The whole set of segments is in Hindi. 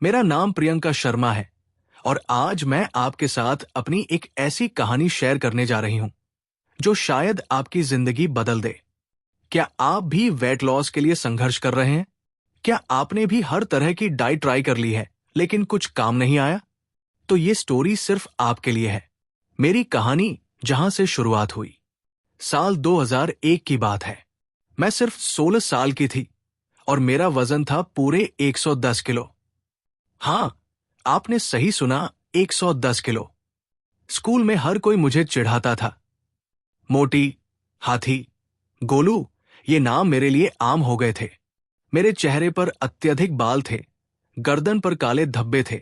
मेरा नाम प्रियंका शर्मा है और आज मैं आपके साथ अपनी एक ऐसी कहानी शेयर करने जा रही हूं जो शायद आपकी जिंदगी बदल दे। क्या आप भी वेट लॉस के लिए संघर्ष कर रहे हैं? क्या आपने भी हर तरह की डाइट ट्राई कर ली है लेकिन कुछ काम नहीं आया? तो ये स्टोरी सिर्फ आपके लिए है। मेरी कहानी जहां से शुरुआत हुई। साल 2001 की बात है। मैं सिर्फ 16 साल की थी और मेरा वजन था पूरे 110 किलो। हाँ, आपने सही सुना, 110 किलो। स्कूल में हर कोई मुझे चिढ़ाता था। मोटी, हाथी, गोलू, ये नाम मेरे लिए आम हो गए थे। मेरे चेहरे पर अत्यधिक बाल थे, गर्दन पर काले धब्बे थे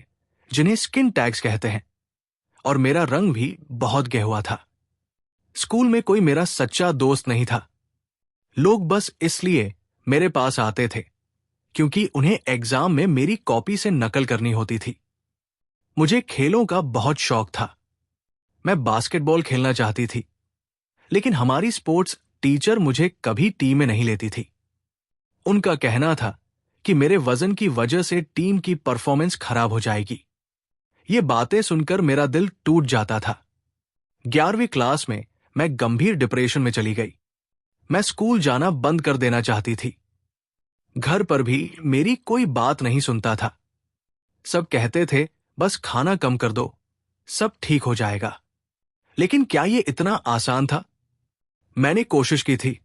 जिन्हें स्किन टैग्स कहते हैं, और मेरा रंग भी बहुत गेहुआ था। स्कूल में कोई मेरा सच्चा दोस्त नहीं था। लोग बस इसलिए मेरे पास आते थे क्योंकि उन्हें एग्जाम में मेरी कॉपी से नकल करनी होती थी। मुझे खेलों का बहुत शौक था। मैं बास्केटबॉल खेलना चाहती थी, लेकिन हमारी स्पोर्ट्स टीचर मुझे कभी टीम में नहीं लेती थी। उनका कहना था कि मेरे वजन की वजह से टीम की परफॉर्मेंस खराब हो जाएगी। ये बातें सुनकर मेरा दिल टूट जाता था। 11वीं क्लास में मैं गंभीर डिप्रेशन में चली गई। मैं स्कूल जाना बंद कर देना चाहती थी। घर पर भी मेरी कोई बात नहीं सुनता था। सब कहते थे बस खाना कम कर दो, सब ठीक हो जाएगा। लेकिन क्या ये इतना आसान था? मैंने कोशिश की थी।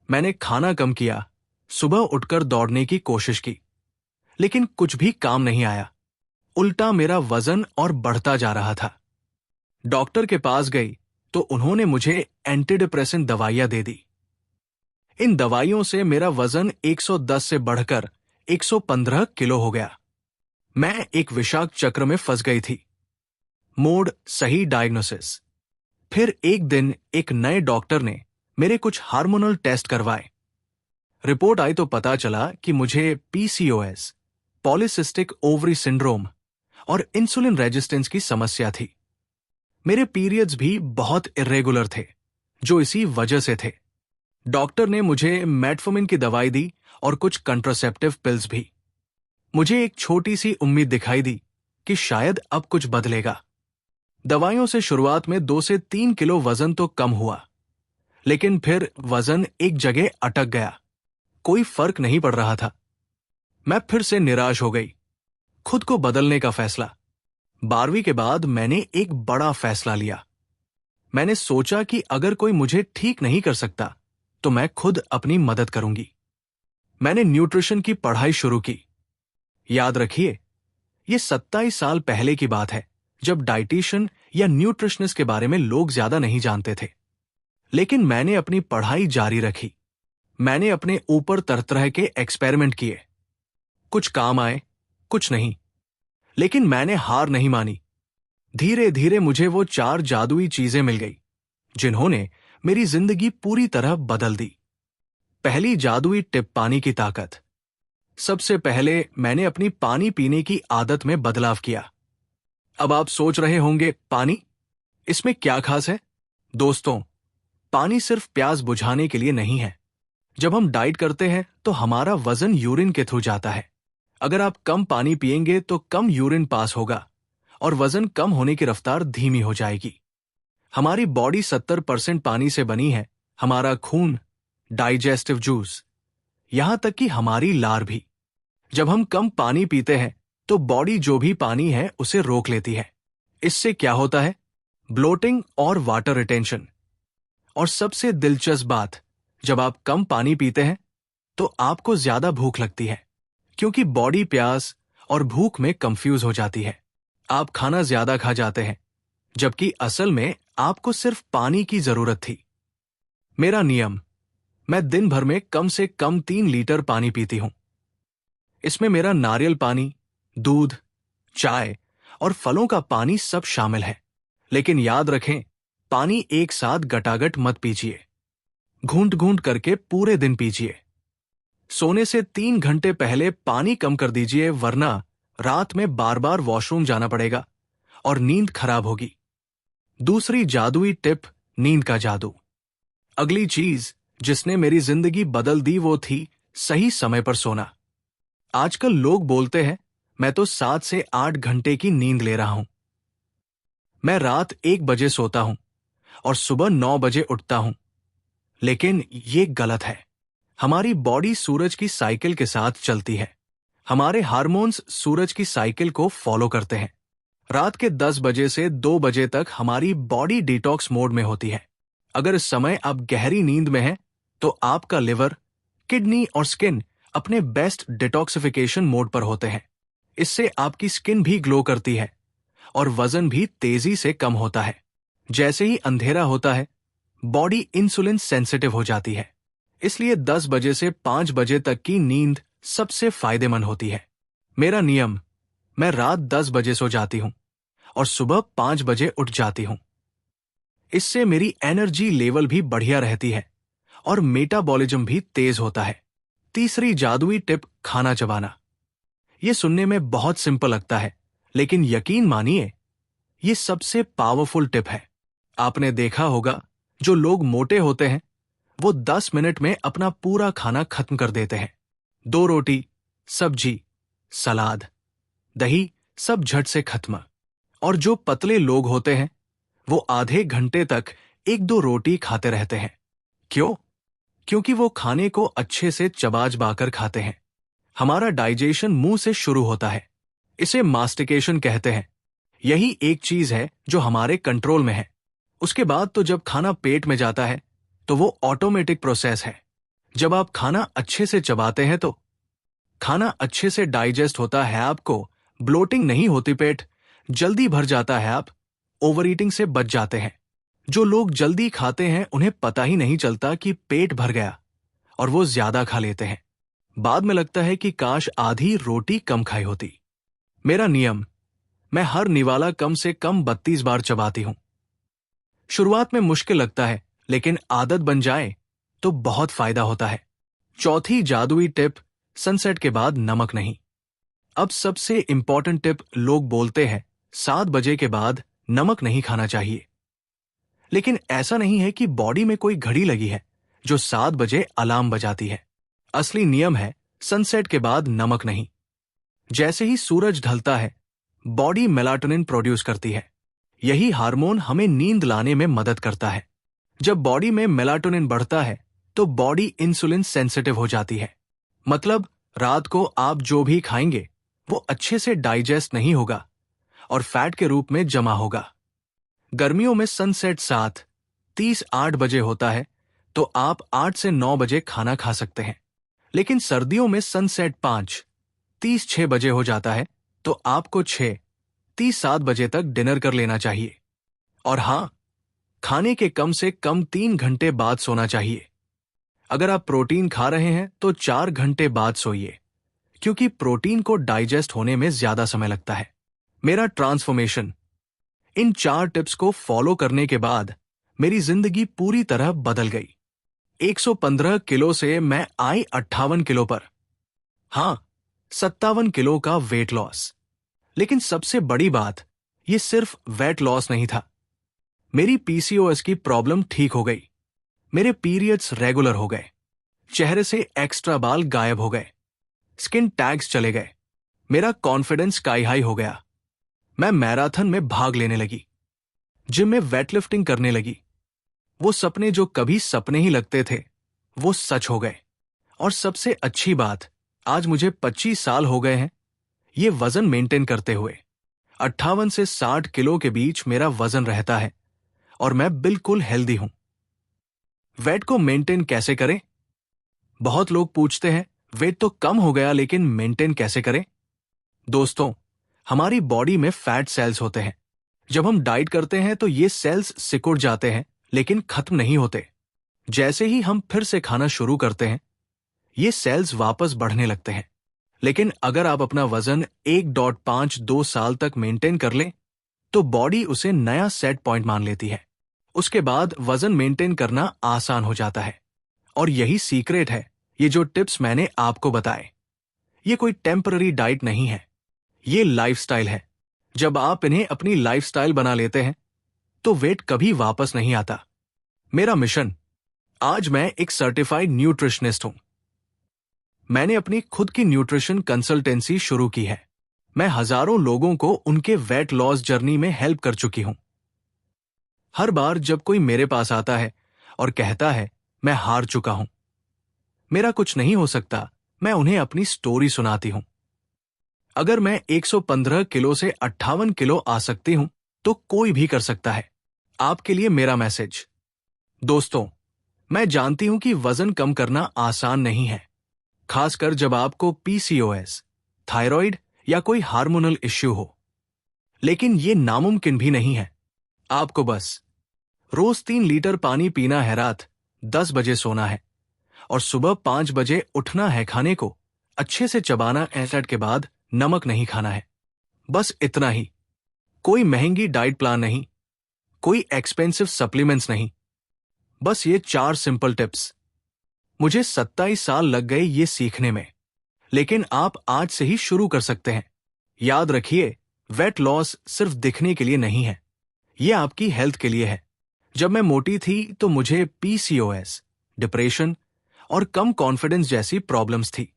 मैंने खाना कम किया, सुबह उठकर दौड़ने की कोशिश की, लेकिन कुछ भी काम नहीं आया। उल्टा मेरा वजन और बढ़ता जा रहा था। डॉक्टर के पास गई तो उन्होंने मुझे एंटीडिप्रेसेंट दवाइयां दे दी। इन दवाइयों से मेरा वजन 110 से बढ़कर 115 किलो हो गया। मैं एक विषाक्त चक्र में फंस गई थी। मोड़ सही डायग्नोसिस। फिर एक दिन एक नए डॉक्टर ने मेरे कुछ हार्मोनल टेस्ट करवाए। रिपोर्ट आई तो पता चला कि मुझे पीसीओएस, पॉलीसिस्टिक ओवरी सिंड्रोम और इंसुलिन रेजिस्टेंस की समस्या थी। मेरे पीरियड्स भी बहुत इर्रेगुलर थे, जो इसी वजह से थे। डॉक्टर ने मुझे मेटफॉर्मिन की दवाई दी और कुछ कंट्रासेप्टिव पिल्स भी। मुझे एक छोटी सी उम्मीद दिखाई दी कि शायद अब कुछ बदलेगा। दवाइयों से शुरुआत में 2 से 3 किलो वजन तो कम हुआ, लेकिन फिर वजन एक जगह अटक गया। कोई फर्क नहीं पड़ रहा था। मैं फिर से निराश हो गई। खुद को बदलने का फैसला। 12वीं के बाद मैंने एक बड़ा फैसला लिया। मैंने सोचा कि अगर कोई मुझे ठीक नहीं कर सकता तो मैं खुद अपनी मदद करूंगी। मैंने न्यूट्रिशन की पढ़ाई शुरू की। याद रखिए, ये 27 साल पहले की बात है, जब डाइटिशियन या न्यूट्रिशनिस्ट के बारे में लोग ज्यादा नहीं जानते थे। लेकिन मैंने अपनी पढ़ाई जारी रखी। मैंने अपने ऊपर तरह तरह के एक्सपेरिमेंट किए। कुछ काम आए, कुछ नहीं, लेकिन मैंने हार नहीं मानी। धीरे धीरे मुझे वो 4 जादुई चीजें मिल गई जिन्होंने मेरी जिंदगी पूरी तरह बदल दी। पहली जादुई टिप, पानी की ताकत। सबसे पहले मैंने अपनी पानी पीने की आदत में बदलाव किया। अब आप सोच रहे होंगे, पानी, इसमें क्या खास है? दोस्तों, पानी सिर्फ प्यास बुझाने के लिए नहीं है। जब हम डाइट करते हैं तो हमारा वजन यूरिन के थ्रू जाता है। अगर आप कम पानी पिएंगे तो कम यूरिन पास होगा और वजन कम होने की रफ्तार धीमी हो जाएगी। हमारी बॉडी 70% पानी से बनी है। हमारा खून, डाइजेस्टिव जूस, यहां तक कि हमारी लार भी। जब हम कम पानी पीते हैं तो बॉडी जो भी पानी है उसे रोक लेती है। इससे क्या होता है? ब्लोटिंग और वाटर रिटेंशन। और सबसे दिलचस्प बात, जब आप कम पानी पीते हैं तो आपको ज्यादा भूख लगती है, क्योंकि बॉडी प्यास और भूख में कंफ्यूज हो जाती है। आप खाना ज्यादा खा जाते हैं, जबकि असल में आपको सिर्फ पानी की जरूरत थी। मेरा नियम, मैं दिन भर में कम से कम 3 लीटर पानी पीती हूं। इसमें मेरा नारियल पानी, दूध, चाय और फलों का पानी सब शामिल है। लेकिन याद रखें, पानी एक साथ गटागट मत पीजिए। घूंट घूंट करके पूरे दिन पीजिए। सोने से 3 घंटे पहले पानी कम कर दीजिए, वरना रात में बार बार वॉशरूम जाना पड़ेगा और नींद खराब होगी। दूसरी जादुई टिप, नींद का जादू। अगली चीज जिसने मेरी जिंदगी बदल दी वो थी सही समय पर सोना। आजकल लोग बोलते हैं मैं तो 7 से 8 घंटे की नींद ले रहा हूं। मैं रात 1 बजे सोता हूं और सुबह 9 बजे उठता हूं। लेकिन ये गलत है। हमारी बॉडी सूरज की साइकिल के साथ चलती है। हमारे हार्मोन्स सूरज की साइकिल को फॉलो करते हैं। रात के 10 बजे से 2 बजे तक हमारी बॉडी डिटॉक्स मोड में होती है। अगर इस समय आप गहरी नींद में हैं, तो आपका लिवर, किडनी और स्किन अपने बेस्ट डिटॉक्सिफिकेशन मोड पर होते हैं। इससे आपकी स्किन भी ग्लो करती है और वजन भी तेजी से कम होता है। जैसे ही अंधेरा होता है, बॉडी इंसुलिन सेंसिटिव हो जाती है। इसलिए 10 बजे से 5 बजे तक की नींद सबसे फायदेमंद होती है। मेरा नियम, मैं रात 10 बजे सो जाती हूं और सुबह 5 बजे उठ जाती हूं। इससे मेरी एनर्जी लेवल भी बढ़िया रहती है और मेटाबॉलिज्म भी तेज होता है। तीसरी जादुई टिप, खाना चबाना। यह सुनने में बहुत सिंपल लगता है, लेकिन यकीन मानिए, यह सबसे पावरफुल टिप है। आपने देखा होगा, जो लोग मोटे होते हैं वो 10 मिनट में अपना पूरा खाना खत्म कर देते हैं। 2 रोटी, सब्जी, सलाद, दही, सब झट से खत्म। और जो पतले लोग होते हैं वो आधे घंटे तक 1-2 रोटी खाते रहते हैं। क्यों? क्योंकि वो खाने को अच्छे से चबा कर खाते हैं। हमारा डाइजेशन मुंह से शुरू होता है। इसे मास्टिकेशन कहते हैं। यही एक चीज है जो हमारे कंट्रोल में है। उसके बाद तो जब खाना पेट में जाता है तो वो ऑटोमेटिक प्रोसेस है। जब आप खाना अच्छे से चबाते हैं तो खाना अच्छे से डाइजेस्ट होता है, आपको ब्लोटिंग नहीं होती, पेट जल्दी भर जाता है, आप ओवर ईटिंग से बच जाते हैं। जो लोग जल्दी खाते हैं उन्हें पता ही नहीं चलता कि पेट भर गया और वो ज्यादा खा लेते हैं। बाद में लगता है कि काश आधी रोटी कम खाई होती। मेरा नियम, मैं हर निवाला कम से कम 32 बार चबाती हूं। शुरुआत में मुश्किल लगता है, लेकिन आदत बन जाए तो बहुत फायदा होता है। चौथी जादुई टिप, सनसेट के बाद नमक नहीं। अब सबसे इंपॉर्टेंट टिप, लोग बोलते हैं 7 बजे के बाद नमक नहीं खाना चाहिए। लेकिन ऐसा नहीं है कि बॉडी में कोई घड़ी लगी है जो 7 बजे अलार्म बजाती है। असली नियम है सनसेट के बाद नमक नहीं। जैसे ही सूरज ढलता है, बॉडी मेलाटोनिन प्रोड्यूस करती है। यही हार्मोन हमें नींद लाने में मदद करता है। जब बॉडी में मेलाटोनिन बढ़ता है तो बॉडी इंसुलिन सेंसिटिव हो जाती है। मतलब रात को आप जो भी खाएंगे वो अच्छे से डाइजेस्ट नहीं होगा और फैट के रूप में जमा होगा। गर्मियों में सनसेट 7:30 8 बजे होता है, तो आप 8 से 9 बजे खाना खा सकते हैं। लेकिन सर्दियों में सनसेट 5:30 6 बजे हो जाता है, तो आपको 6:30 7 बजे तक डिनर कर लेना चाहिए। और हाँ, खाने के कम से कम 3 घंटे बाद सोना चाहिए। अगर आप प्रोटीन खा रहे हैं तो 4 घंटे बाद सोइए, क्योंकि प्रोटीन को डाइजेस्ट होने में ज्यादा समय लगता है। मेरा ट्रांसफॉर्मेशन, इन 4 टिप्स को फॉलो करने के बाद मेरी जिंदगी पूरी तरह बदल गई। 115 किलो से मैं आई 58 किलो पर। हाँ, 57 किलो का वेट लॉस। लेकिन सबसे बड़ी बात, ये सिर्फ वेट लॉस नहीं था। मेरी पीसीओएस की प्रॉब्लम ठीक हो गई। मेरे पीरियड्स रेगुलर हो गए। चेहरे से एक्स्ट्रा बाल गायब हो गए। स्किन टैग्स चले गए। मेरा कॉन्फिडेंस स्काई हाई हो गया। मैं मैराथन में भाग लेने लगी। जिम में वेटलिफ्टिंग करने लगी। वो सपने जो कभी सपने ही लगते थे, वो सच हो गए। और सबसे अच्छी बात, आज मुझे 25 साल हो गए हैं ये वजन मेंटेन करते हुए। 58 से 60 किलो के बीच मेरा वजन रहता है और मैं बिल्कुल हेल्दी हूं। वेट को मेंटेन कैसे करें? बहुत लोग पूछते हैं, वेट तो कम हो गया लेकिन मेंटेन कैसे करें? दोस्तों, हमारी बॉडी में फैट सेल्स होते हैं। जब हम डाइट करते हैं तो ये सेल्स सिकुड़ जाते हैं, लेकिन खत्म नहीं होते। जैसे ही हम फिर से खाना शुरू करते हैं, ये सेल्स वापस बढ़ने लगते हैं। लेकिन अगर आप अपना वजन 1.52 साल तक मेंटेन कर लें, तो बॉडी उसे नया सेट पॉइंट मान लेती है। उसके बाद वजन मेंटेन करना आसान हो जाता है। और यही सीक्रेट है, ये जो टिप्स मैंने आपको बताए, ये कोई टेम्पररी डाइट नहीं है, ये लाइफस्टाइल है। जब आप इन्हें अपनी लाइफस्टाइल बना लेते हैं, तो वेट कभी वापस नहीं आता। मेरा मिशन, आज मैं एक सर्टिफाइड न्यूट्रिशनिस्ट हूं। मैंने अपनी खुद की न्यूट्रिशन कंसल्टेंसी शुरू की है। मैं हजारों लोगों को उनके वेट लॉस जर्नी में हेल्प कर चुकी हूं। हर बार जब कोई मेरे पास आता है और कहता है मैं हार चुका हूं, मेरा कुछ नहीं हो सकता, मैं उन्हें अपनी स्टोरी सुनाती हूं। अगर मैं 115 किलो से 58 किलो आ सकती हूं, तो कोई भी कर सकता है। आपके लिए मेरा मैसेज। दोस्तों, मैं जानती हूं कि वजन कम करना आसान नहीं है, खासकर जब आपको पीसीओएस, थायराइड या कोई हार्मोनल इश्यू हो। लेकिन ये नामुमकिन भी नहीं है। आपको बस रोज 3 लीटर पानी पीना है, रात 10 बजे सोना है और सुबह 5 बजे उठना है। खाने को अच्छे से चबाना, एसिड के बाद नमक नहीं खाना है। बस इतना ही। कोई महंगी डाइट प्लान नहीं, कोई एक्सपेंसिव सप्लीमेंट्स नहीं, बस ये 4 सिंपल टिप्स। मुझे 27 साल लग गए ये सीखने में, लेकिन आप आज से ही शुरू कर सकते हैं। याद रखिए, वेट लॉस सिर्फ दिखने के लिए नहीं है, ये आपकी हेल्थ के लिए है। जब मैं मोटी थी तो मुझे पीसीओएस, डिप्रेशन और कम कॉन्फिडेंस जैसी प्रॉब्लम्स थी।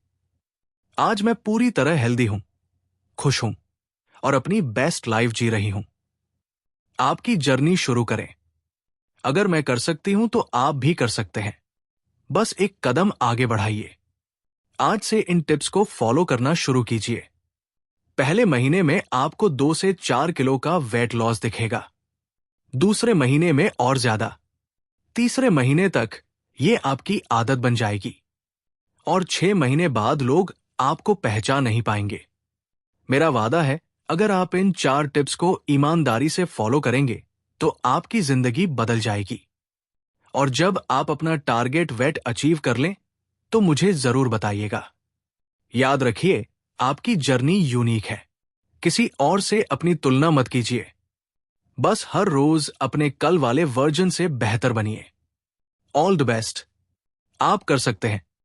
आज मैं पूरी तरह हेल्दी हूं, खुश हूं और अपनी बेस्ट लाइफ जी रही हूं। आपकी जर्नी शुरू करें। अगर मैं कर सकती हूं तो आप भी कर सकते हैं। बस एक कदम आगे बढ़ाइए। आज से इन टिप्स को फॉलो करना शुरू कीजिए। पहले महीने में आपको 2 से 4 किलो का वेट लॉस दिखेगा, दूसरे महीने में और ज्यादा, तीसरे महीने तक ये आपकी आदत बन जाएगी और 6 महीने बाद लोग आपको पहचान नहीं पाएंगे। मेरा वादा है, अगर आप इन 4 टिप्स को ईमानदारी से फॉलो करेंगे तो आपकी जिंदगी बदल जाएगी। और जब आप अपना टारगेट वेट अचीव कर लें तो मुझे जरूर बताइएगा। याद रखिए, आपकी जर्नी यूनिक है। किसी और से अपनी तुलना मत कीजिए। बस हर रोज अपने कल वाले वर्जन से बेहतर बनिए। All the best. आप कर सकते हैं।